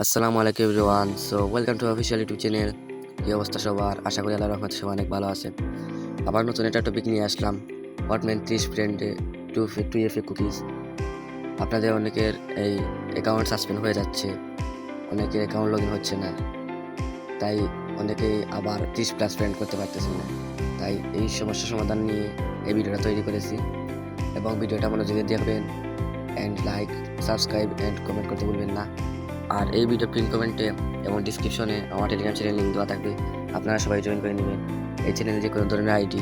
আসসালামু আলাইকুম everyone. Welcome to official YouTube channel. কি অবস্থা সবার? আশা করি আল্লাহর রহমতে সবাই অনেক ভালো আছেন। আবার নতুন একটা টপিক নিয়ে আসলাম, হটম্যান 30 ফ্রেন্ডে টু এফএ কুকিজ। আপনাদের অনেকের এই অ্যাকাউন্ট সাসপেন্ড হয়ে যাচ্ছে, অনেকের অ্যাকাউন্ট লগ ইন হচ্ছে না, তাই অনেকেই আবার 30+ ফ্রেন্ড করতে পারতেছে না। তাই এই সমস্যার সমাধান নিয়ে এই ভিডিওটা তৈরি করেছি, এবং ভিডিওটা মনোযোগে দেখবেন and like, subscribe and comment করতে ভুলবেন না। আর এই ভিডিও পিন কমেন্টে এবং ডিসক্রিপশনে আমার টেলিগ্রাম চ্যানেল লিঙ্ক দেওয়া থাকবে, আপনারা সবাই জয়েন করে নেবেন। এই চ্যানেলে যে কোনো ধরনের আইডি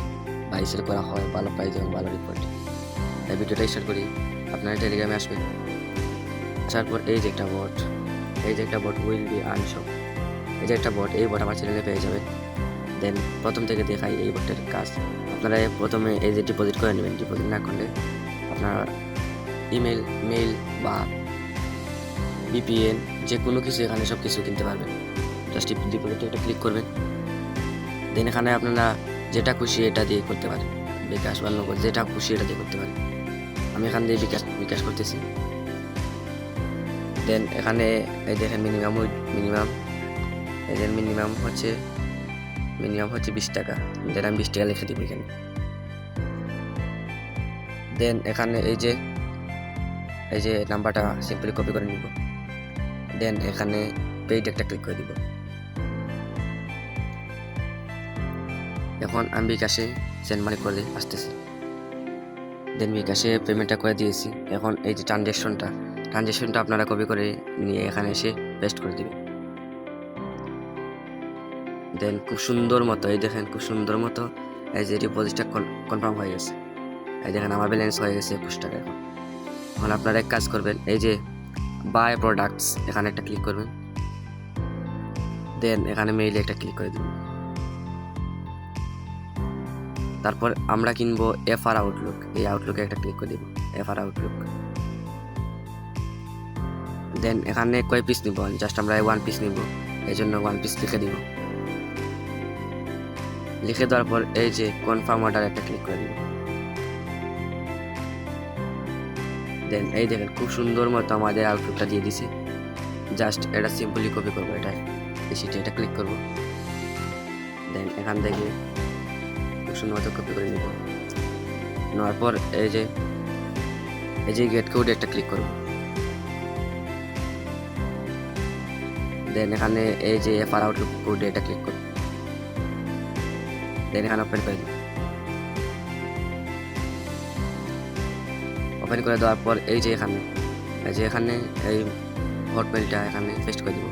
বা সেল করা হয় ভালো প্রাইজ এবং ভালো রিপোর্ট। এই ভিডিওটা স্টার্ট করি। আপনারা টেলিগ্রামে আসবেন, আসার পর এই যে একটা বট উইল বি আনশো, এই যে একটা বট, এই বট আমার চ্যানেলে পেয়ে যাবেন। দেন প্রথম থেকে দেখাই এই বটের কাজ। আপনারা প্রথমে এই যে ডিপোজিট করে নেবেন। ডিপোজিট না করলে আপনার মেইল বা ভিপিএন যে কোনো কিছু এখানে সব কিছু কিনতে পারবেন। জাস্ট ডিপোজিটে একটা ক্লিক করবেন। দেন এখানে আপনারা যেটা খুশি এটা দিয়ে করতে পারেন, বিকাশ বা নগদ যেটা খুশি এটা দিয়ে করতে পারেন। আমি এখান দিয়ে বিকাশ করতেছি। দেন এখানে এই দেখেন মিনিমাম হচ্ছে 20 টাকা। দেন আমি 20 টাকা লিখে দিব এখানে। দেন এখানে এই যে নাম্বারটা সিম্পলি কপি করে নিব। দেন এখানে পেইড একটা ক্লিক করে দিব। এখন আমি বিকাশে সেন্ড মানি করে আসতেছি। দেন বিকাশে পেমেন্টটা করে দিয়েছি। এখন এই যে ট্রানজ্যাকশনটা আপনারা কপি করে নিয়ে এখানে এসে পেস্ট করে দিবেন। দেন খুব সুন্দর মতো এই দেখেন, খুব সুন্দর মতো এই যে ডিপোজিটটা কনফার্ম হয়ে গেছে। এই দেখেন আমার ব্যালেন্স হয়ে গেছে 21 টাকা। এখন আপনারা এক কাজ করবেন, এই যে বাই প্রোডাক্টস এখানে একটা ক্লিক করবেন। দেন এখানে মেইলে একটা ক্লিক করে দিবেন। তারপর আমরা কিনবো এফআর আউটলুক, এই আউটলুকে একটা ক্লিক করে দিব, এফআর আউটলুক। দেন এখানে কয় পিস নিব, জাস্ট আমরা 1 পিস নিব, এই জন্য 1 পিস লিখে দিব। লিখে দেওয়ার পর এই যে কনফার্ম অর্ডার একটা ক্লিক করে দিব। দেন এই দেখেন খুব সুন্দর মতো আমাদের আউটলুকটা দিয়ে দিছে। জাস্ট এটা সিম্পলি কপি করবো, এটা ক্লিক করব। দেন এখান থেকে খুব সুন্দর মতো কপি করে নিব। নেওয়ার পর এই যে গেট কোড একটা ক্লিক করব। দেন এখানে এই যে এফআর আউটলুক কোড এটা ক্লিক করব। দেন এখানে ওপেন করে দিব। ওপেন করে দেওয়ার পর এই যে এখানে এই হটমেলটা এখানে পেস্ট করে দিব।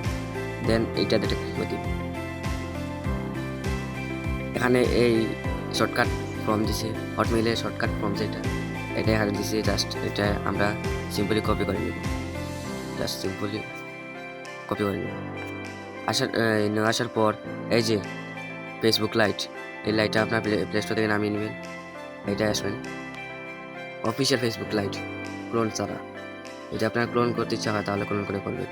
দেন এইটাতে ক্লিক করে দিব। এখানে এই শর্টকাট ফর্ম দিছে, হটমেইলের শর্টকাট ফর্ম যেটা, এটা এখানে দিছে। জাস্ট এটা আমরা সিম্পলি কপি করে নিব, আসার পর এই যে ফেসবুক লাইট, এই লাইটটা আপনার প্লে স্টোর থেকে নামিয়ে নেবেন। এইটা আসবেন অফিসিয়াল ফেসবুক লাইট, ক্লোন ছাড়া। এটা আপনার ক্লোন করতে ইচ্ছা হয় তাহলে ক্লোন করে করবেন।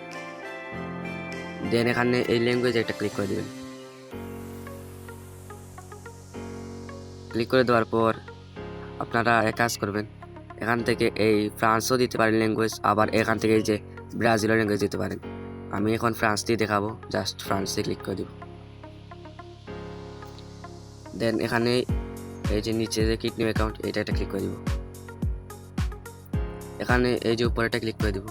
দেন এখানে এই ল্যাঙ্গুয়েজে একটা ক্লিক করে দেবেন। ক্লিক করে দেওয়ার পর আপনারা এক কাজ করবেন, এখান থেকে এই ফ্রান্সও দিতে পারেন ল্যাঙ্গুয়েজ, আবার এখান থেকে এই যে ব্রাজিলের ল্যাঙ্গুয়েজ দিতে পারেন। আমি এখন ফ্রান্স দিয়ে দেখাবো, জাস্ট ফ্রান্সে ক্লিক করে দিব। দেন এখানে এই যে নিচে যে কিট নিউ অ্যাকাউন্ট, এটা একটা ক্লিক করে দিব। এখানে এই যে উপরে একটা ক্লিক করে দিব।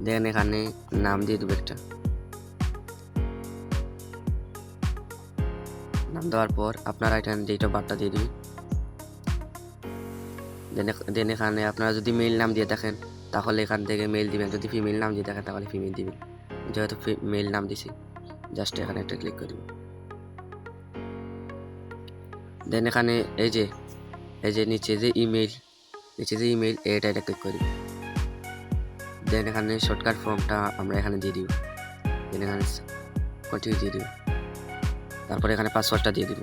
দেন এখানে নাম দিয়ে দেবো একটা। নাম দেওয়ার পর আপনারা এখানে ডেট অফ বার্থটা দিয়ে দিবেন। দেন এখানে আপনারা যদি মেল নাম দিয়ে দেখেন তাহলে এখান থেকে মেল দিবেন, যদি ফিমেল নাম দিয়ে দেখেন তাহলে ফিমেল দিবেন। যেহেতু মেল নাম দিছি, জাস্ট এখানে একটা ক্লিক করে দিব। দেন এখানে এই যে নিচে যে ইমেল এটা ক্লিক করে দিব। দেন এখানে শর্টকাট ফর্মটা আমরা এখানে দিয়ে দিব। দেন এখানে কন্টিনিউ দিয়ে দিব। তারপরে এখানে পাসওয়ার্ডটা দিয়ে দিব।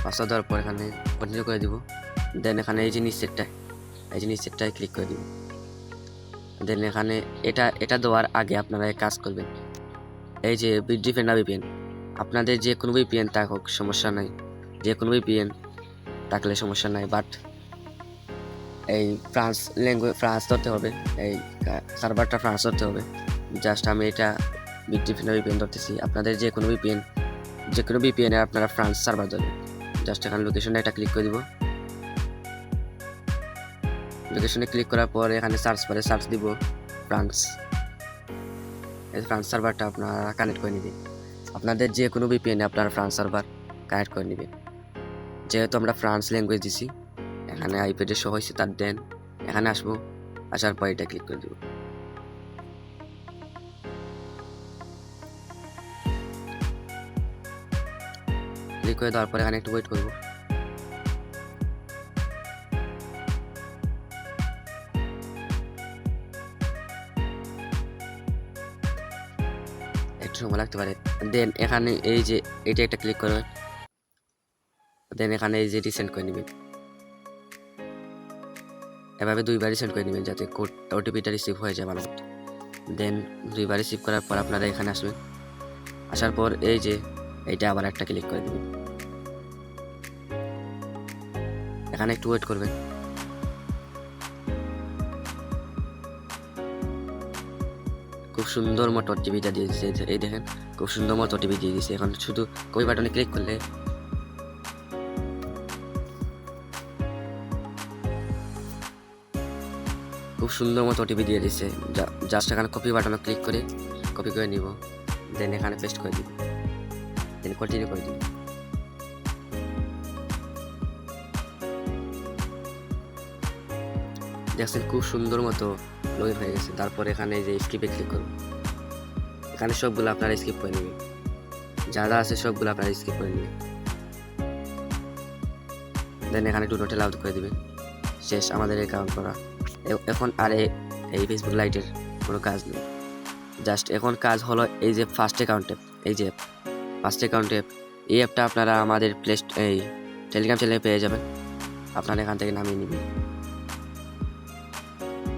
পাসওয়ার্ড দেওয়ার পর এখানে কন্টিনিউ করে দিব। দেন এখানে এই যে নিচেরটায় ক্লিক করে দিব। দেন এখানে এটা দেওয়ার আগে আপনারা এক কাজ করবেন, এই যে ডিফেন্ডার ভিপিএন, আপনাদের যে কোনো ভিপিএন থাকুক সমস্যা নাই, যে কোনো ভিপিএন থাকলে সমস্যা নাই, বাট এই ফ্রান্স ধরতে হবে, এই সার্ভারটা ফ্রান্স ধরতে হবে। জাস্ট আমি এটা ভিপিএন ধরতেছি। আপনাদের যে কোনো ভিপিএনে আপনারা ফ্রান্স সার্ভার ধরবেন। জাস্ট এখানে লোকেশনে এটা ক্লিক করে দিব। লোকেশনে ক্লিক করার পর এখানে সার্চ দিব ফ্রান্স। এই ফ্রান্স সার্ভারটা আপনারা কানেক্ট করে নেবেন। আপনাদের যে কোনো ভিপিএনে আপনারা ফ্রান্স সার্ভার কানেক্ট করে নেবেন। যেহেতু আমরা ফ্রান্স ল্যাঙ্গুয়েজ দিছি, এখানে আইপ্যাডে শো হয়েছে তার দেন এখানে আসবো, আসার পর এটা ক্লিক করে দেব। ক্লিক করে দেওয়ার পর এখানে একটু ওয়েট করবো। একটু সময় লাগতে পারে। দেন এখানে এই যে এটা একটা ক্লিক করবেন। দেন এখানে এই যে রিসেন্ড করে নেবেন। এভাবে দুইবার রিসেন্ড করে নেবেন যাতে ওটিপিটা রিসিভ হয়ে যায় ভালো মতো। দেন দুইবার রিসিভ করার পর আপনারা এখানে আসবেন। আসার পর এই যে এইটা আবার একটা ক্লিক করে দেবেন। এখানে একটু ওয়েট করবেন। খুব সুন্দর মতো ওটিপিটা দিয়ে দিচ্ছে, এই দেখেন খুব সুন্দর মতো ওটিপি দিয়ে দিচ্ছে। এখন শুধু কপি বাটনে ক্লিক করলে খুব সুন্দর মতো ওটিপি দিয়ে দিচ্ছে। জাস্ট এখানে কপি বাটনে ক্লিক করে কপি করে নিব। দেন এখানে পেস্ট করে দিব। দেন কন্টিনিউ করে দিব। দেখছেন খুব সুন্দর মতো লগ ইন হয়ে গেছে। তারপর এখানে যে স্কিপে ক্লিক করুন। এখানে সবগুলো আপনারা স্কিপ করে নেবেন, যা যা আছে সবগুলো আপনারা স্কিপ করে নেবেন। দেন এখানে ডু নট অ্যালাউ করে দিবেন। শেষ আমাদের অ্যাকাউন্ট করা। এখন আর এই ফেসবুক লাইটের কোনো কাজ নেই। জাস্ট এখন কাজ হলো এই যে ফার্স্ট অ্যাকাউন্ট অ্যাপ, এই যে ফার্স্ট অ্যাকাউন্ট অ্যাপ, এই অ্যাপটা আপনারা আমাদের এই টেলিগ্রাম চ্যানেলে পেয়ে যাবেন। আপনারা এখান থেকে নামিয়ে নেবেন।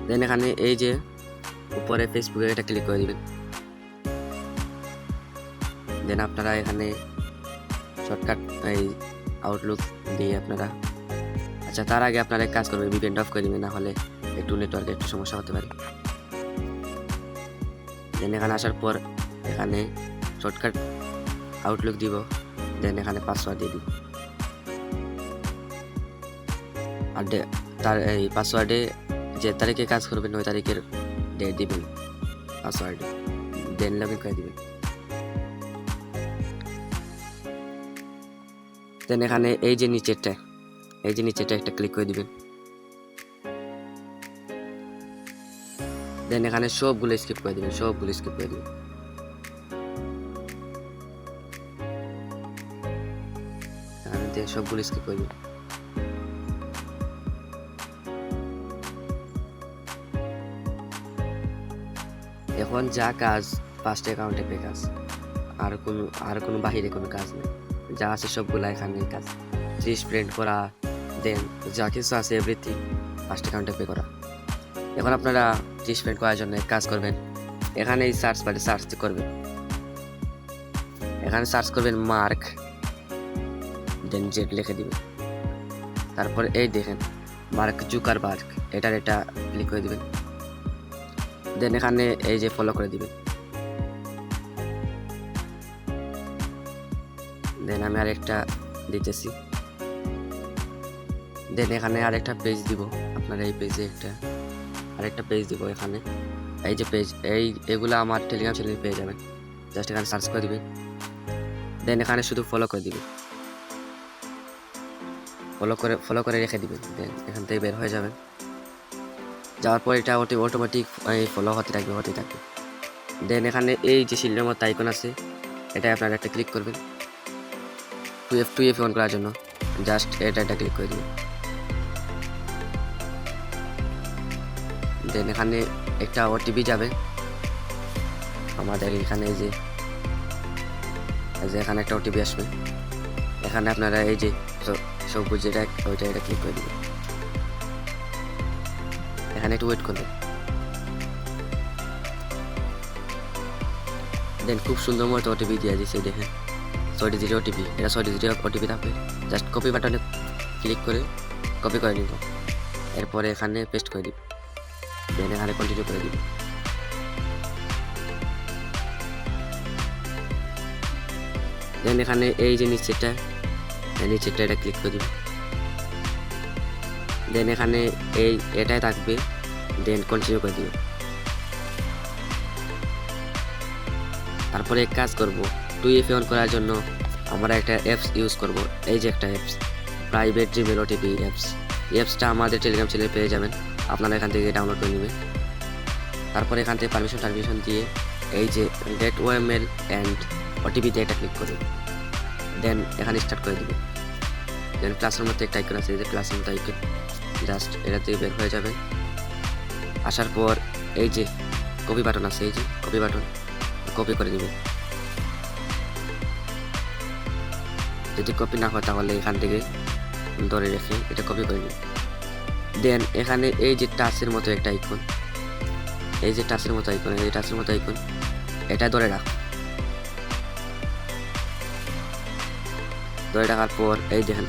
দেন এখানে এই যে উপরে ফেসবুকে এটা ক্লিক করে দিবেন। দেন আপনারা এখানে শর্টকাট এই আউটলুক দিয়ে আপনারা, আচ্ছা তার আগে আপনারা এক কাজ করবেন, ভিপিএন অফ করে দিবেন, না হলে একটু নেটওয়ার্কে একটু সমস্যা হতে পারে। দেন এখানে আসার পর এখানে শর্টকাট আউটলুক দিব। দেন এখানে পাসওয়ার্ড দিয়ে দিব। আর তার এই পাসওয়ার্ডে যে তারিখে কাজ করবেন ওই তারিখের ডেট দিবেন পাসওয়ার্ডে। দেন লগ ইন করে দিবেন। দেন এখানে এই যে নিচেরটা একটা ক্লিক করে দিবেন। দেন এখানে সবগুলো স্কিপ করে দিবেন। এখানে সবগুলো স্কিপ করে দিবেন। এখন যা কাজ ফার্স্ট অ্যাকাউন্টে পে কাজ, আর কোনো বাহিরে কোনো কাজ নেই। যা আছে সবগুলা এখানে কাজ, 30 প্রিন্ট করা, দেন যা কিছু আছে এভরিথিং ফার্স্ট অ্যাকাউন্টে পে করা। এখন আপনারা 30 প্রিন্ট করার জন্য কাজ করবেন, এখানে এই সার্চ বারে সার্চ করবেন। এখানে সার্চ করবেন মার্ক, দেন জেড লিখে দিবেন। তারপর এই দেখেন মার্ক জুকারবার্গ, এটা ক্লিক করে দিবেন। দেন এখানে এই যে ফলো করে দিবেন। দেন আমি আরেকটা দিতেছি। দেন এখানে আরেকটা পেজ দিব। আপনারা এই পেজে আরেকটা পেজ দিব। এখানে এই যে পেজ, এগুলো আমার টেলিগ্রাম চ্যানেলে পেয়ে যাবেন। জাস্ট এখানে সার্চ করে দিবেন। দেন এখানে শুধু ফলো করে দিবেন, ফলো করে রেখে দিবেন। দেন এখান থেকে বের হয়ে যাবেন। যাওয়ার পর এটা অটোমেটিক ফলো হতে থাকবে। দেন এখানে এই যে শিল্ডের মতো আইকন আছে, এটা আপনারা একটা ক্লিক করবেন 2F অন করার জন্য। জাস্ট এটা ক্লিক করে দিবেন। দেন এখানে একটা ওটিপি যাবে আমাদের এখানে, এই যে এখানে একটা ওটিপি আসবে। এখানে আপনারা এই যে সবুজ যেটা এটা ক্লিক করে দিবেন। এখানে একটু ওয়েট করবেন। দেন খুব সুন্দর মতো ওটিপি দিয়ে দিচ্ছে, দেখেন 6 ডিজিটের ওটিপি। এটা 6 ডিজিটের ওটিপি থাকবে। জাস্ট কপি বাটনে ক্লিক করে কপি করে নিব। এরপরে এখানে পেস্ট করে দিব, দেন এখানে কন্টিনিউ করে দিব। দেন এখানে এই যে নিচেরটা এটা ক্লিক করে দিব। দেন এখানে এটাই থাকবে, দেন কন্টিনিউ করে দিব। তারপরে এক কাজ করব, 2FA অন করার জন্য আমরা একটা অ্যাপস ইউজ করব। এই যে একটা apps, private Gmail OTP apps. এই অ্যাপসটা আমাদের টেলিগ্রাম চ্যানেলে পেয়ে যাবেন, আপনারা এখান থেকে ডাউনলোড করে নেবেন। তারপরে এখান থেকে পারমিশন দিয়ে এই যে গেট ওএমএল অ্যান্ড ওটিপি দিয়ে এটা ক্লিক করুন। দেন এখানে স্টার্ট করে দিবেন। দেন ক্লাসরুম মধ্যে একটা আইকন আছে, এই যে ক্লাসরুম আইকন, জাস্ট এটা থেকে বের হয়ে যাবেন। আসার পর এই যে কপি বাটন আছে, এই যে কপি বাটন, কপি করে দিবেন। যদি কপি না হয় তাহলে এখান থেকে ধরে রেখে এটা কপি করে নিন। দেন এখানে এই যে টাচের মতো একটা আইকন, এই যে টাচের মতো আইকন, এটা ধরে রাখো। ধরে রাখার পর এই দেখেন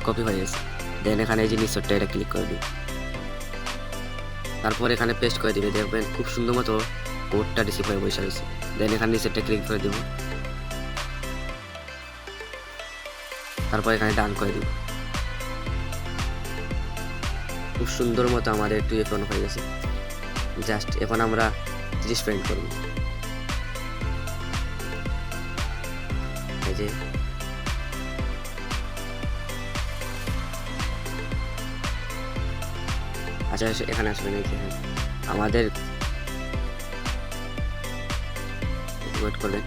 কপি হয়ে গেছে। দেন এখানে এই যে নিচরটা এটা ক্লিক করে দিন। তারপর এখানে পেস্ট করে দিবে, দেখবেন খুব সুন্দর মতো কোডটা রিসিভ হয়ে বসে রয়েছে। দেন এখানে নিচেরটা ক্লিক করে দিব, তারপর এখানে ডান করে দিব। খুব সুন্দর মতো আমাদের 2FA অন হয়ে গেছে। জাস্ট এখন আমরা 30 ফ্রেন্ড করব। এই যে আচ্ছা এখানে আসবেন, এই যে আমাদের ওয়েট করবেন।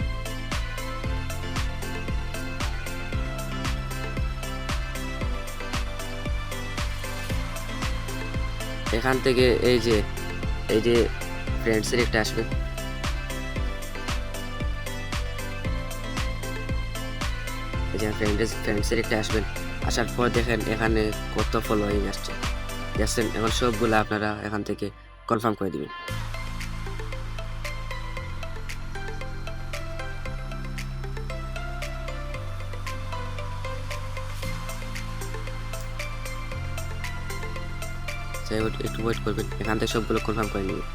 এখান থেকে এই যে ফ্রেন্ডসের একটা আসবে, এই যে ফ্রেন্ডসের একটা আসবেন। আসার পর দেখেন এখানে কত ফলোয়িং আসছে, দেখছেন? এখন সবগুলো আপনারা এখান থেকে কনফার্ম করে দিবেন। একটু ওয়েট করবেন, এখান থেকে সবগুলো কনফার্ম করে নেবেন,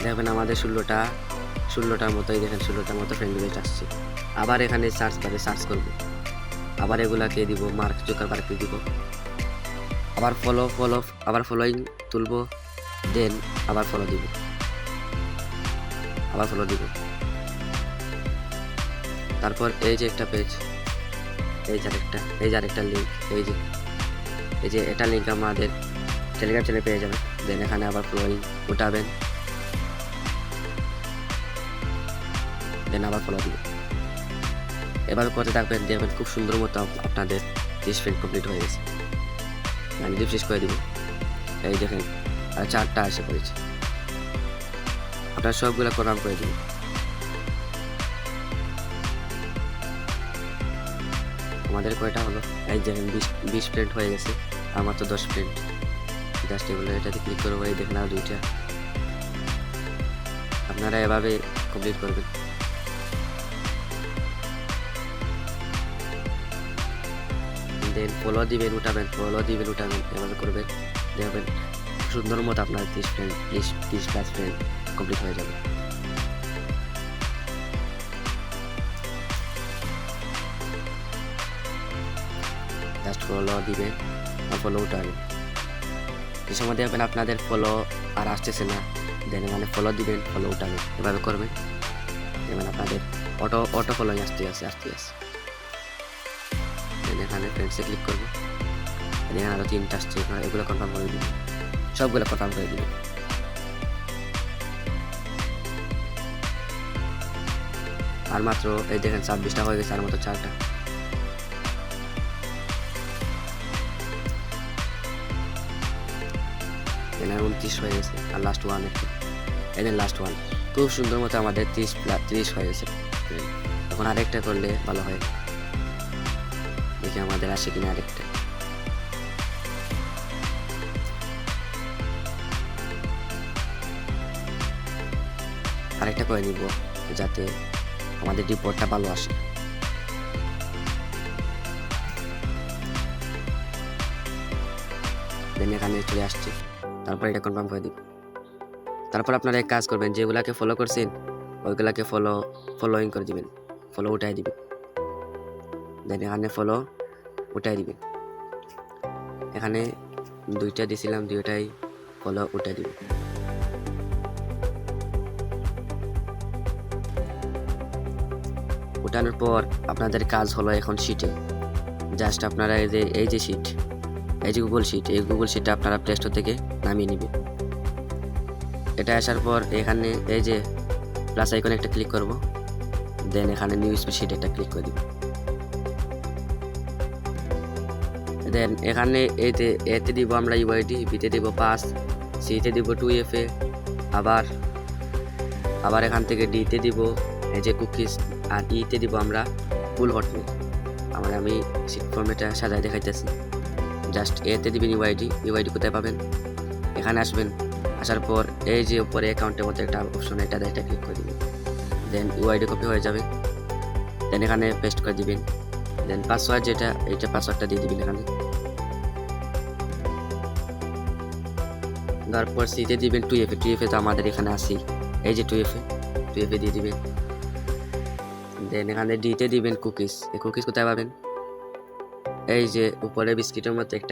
দেখবেন আমাদের 16টার মতোই, দেখেন 16টার মতো ফ্রেন্ড রিকোয়েস্ট আসছে। আবার এখানে সার্চ বারে সার্চ করব, আবার এগুলাকে দিব মার্ক জুকারবার্গকে দিব, আবার ফলোইং তুলব, দেন আবার ফলো দিব। তারপর এই যে একটা পেজ, এই যে আরেকটা লিঙ্ক, এই যে এটা লিঙ্ক আমাদের টেলিগ্রাম চ্যানেলে পেয়ে যাবেন। দেন এখানে আবার ফলোইং উঠাবেন, দেন আবার ফলো দিবেন। এভাবে করতে থাকবেন, দেখবেন খুব সুন্দর মতো আপনাদের 30 ফ্রেন্ড কমপ্লিট হয়ে গেছে। আমি রিফ্রেশ করে দিব, এই দেখেন আর 4টা এসে পড়েছে। আপনারা সবগুলো কনফার্ম করে দিবেন। আমাদের কয়টা হলো, এই দেখেন 20 ফ্রেন্ড হয়ে গেছে, আমার তো 10 ফ্রেন্ড। জাস্ট এগুলো এটাতে ক্লিক করবো, এই দেখেন আর 2টা। আপনারা এভাবে কমপ্লিট করবেন। দেন ফলো দিবেন উঠাবেন, এভাবে করবেন, দেখবেন সুন্দর মতো আপনার 30+ ফ্রেন্ড কমপ্লিট হয়ে যাবে। জাস্ট ফলো দিবেন আর ফলো উঠাবেন। যে সময় দেখবেন আপনাদের ফলো আর আসতেছে না, দেন মানে ফলো দিবেন, ফলো উঠাবেন, এভাবে করবেন। যেমন আপনাদের অটো ফলোইং আসতে আছে। এখানে ফ্রেন্ডসে ক্লিক করবো, এখানে আরও 3টা আসছে, এগুলো কনফার্ম করে দিবেন, সবগুলো কনফার্ম করে দিবেন। আর মাত্র এই দেখেন 26টা হয়ে গেছে, আর মাত্র 4টা। এখানে 29 হয়ে গেছে, আর লাস্ট 1 এখানে লাস্ট 1। খুব সুন্দর মতো আমাদের 30 হয়ে গেছে। এখন আরেকটা করলে ভালো হয়, দেখি আমাদের আসে কিনা আরেকটা করে নিব, যাতে আমাদের রিপোর্টটা ভালো আসে। দেন এখানে চলে আসছে, তারপর এটা কনফার্ম করে দিব। তারপর আপনারা এক কাজ করবেন, যেগুলাকে ফলো করছেন ওইগুলাকে ফলোইং করে দিবেন, ফলো উঠাই দিবেন। দেন এখানে ফলো উঠাই দিবেন, এখানে 2টা দিছিলাম, 2টাই ফলো উঠাই দিবেন। উঠানোর পর আপনাদের কাজ হলো এখন শিটে জাস্ট আপনারা এই যে শিট, এই যে গুগল শিট, এই গুগল শিটটা আপনারা প্লে স্টোর থেকে নামিয়ে নেবেন। এটা আসার পর এখানে এই যে প্লাস আইকনে একটা ক্লিক করব, দেন এখানে নিউ স্প্রেডশিট একটা ক্লিক করে দিব। দেন এখানে এতে দিব আমরা ইউআইডি, বিতে দিব 5, সিতে দিব 2FA, আবার এখান থেকে ডিতে দিব এই যে কুকিজ, আর ইতে দিব আমরা ফুল হটমেল। আমি শিট ফরম্যাটটা সাজায় দেখাইতেছি। জাস্ট এতে দিবেন ইউআইডি কোথায় পাবেন, এখানে আসবেন, আসার পর এই যে উপরে অ্যাকাউন্টের মতো একটা অপশন, এটা ক্লিক করে দিবেন। দেন ইউআইডি কপি হয়ে যাবে, দেন এখানে পেস্ট করে দিবেন। দেন পাসওয়ার্ড এইটা পাসওয়ার্ডটা দিয়ে দিবেন এখানে। তারপর সিতে দিবেন 2FA তো আমাদের এখানে আসি, এই যে 2FA দিয়ে দিবেন। দেন এখানে ডিতে দিবেন কুকিজ, এই কুকিজ কোথায় পাবেন, এই যে উপরে বিস্কিটের মতো একটা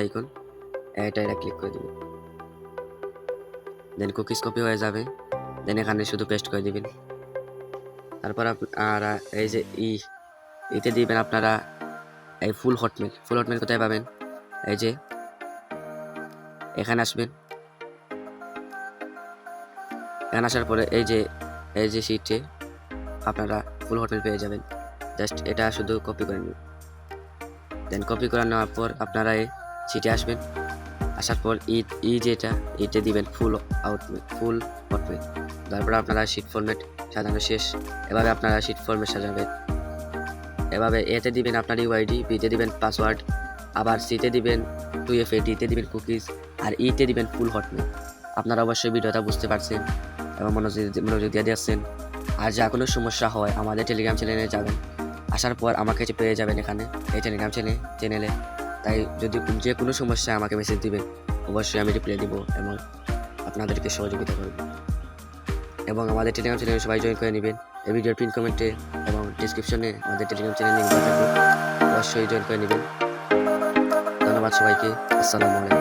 আইকন, এটা ক্লিক করে দিবেন। দেন কুকিজ কপি হয়ে যাবে, দেন এখানে শুধু পেস্ট করে দিবেন। তারপর আপনারা এই যে ইতে দিবেন আপনারা এই ফুল হটমেল কোথায় পাবেন, এই যে এখানে আসবেন, এখানে আসার পরে এই যে শিটে আপনারা ফুল হটমেল পেয়ে যাবেন। জাস্ট এটা শুধু কপি করে নিন। দেন কপি করে নেওয়ার পর আপনারা এই শিটে আসবেন, আসার পর ইতে দিবেন ফুল হটমেল। তারপর আপনারা শিট ফরম্যাট সাজানো শেষ। এভাবে আপনারা শিট ফরম্যাট সাজাবেন। এভাবে এতে দিবেন আপনার ইউআইডি, বিতে দিবেন পাসওয়ার্ড, আবার সিতে দিবেন 2FA, ডিতে দিবেন কুকিজ, আর ইতে দিবেন ফুল হটমেল। আপনারা অবশ্যই ভিডিওটা বুঝতে পারছেন এবং মনোযোগ দিয়ে দেখছেন। আর যা কোনো সমস্যা হয় আমাদের টেলিগ্রাম চ্যানেলে যাবেন, আসার পর আমাকে পেয়ে যাবেন এখানে এই টেলিগ্রাম চ্যানেলে। তাই যদি যে কোনো সমস্যা আমাকে মেসেজ দিবেন, অবশ্যই আমি রিপ্লাই দিব এবং আপনাদেরকে সহযোগিতা করব। এবং আমাদের টেলিগ্রাম চ্যানেলে সবাই জয়েন করে নেবেন। এই ভিডিওর পিন কমেন্টে এবং ডিসক্রিপশনে আমাদের টেলিগ্রাম চ্যানেল লিঙ্ক দেওয়া থাকবে, অবশ্যই জয়েন করে নেবেন। ধন্যবাদ সবাইকে, আসসালামু আলাইকুম।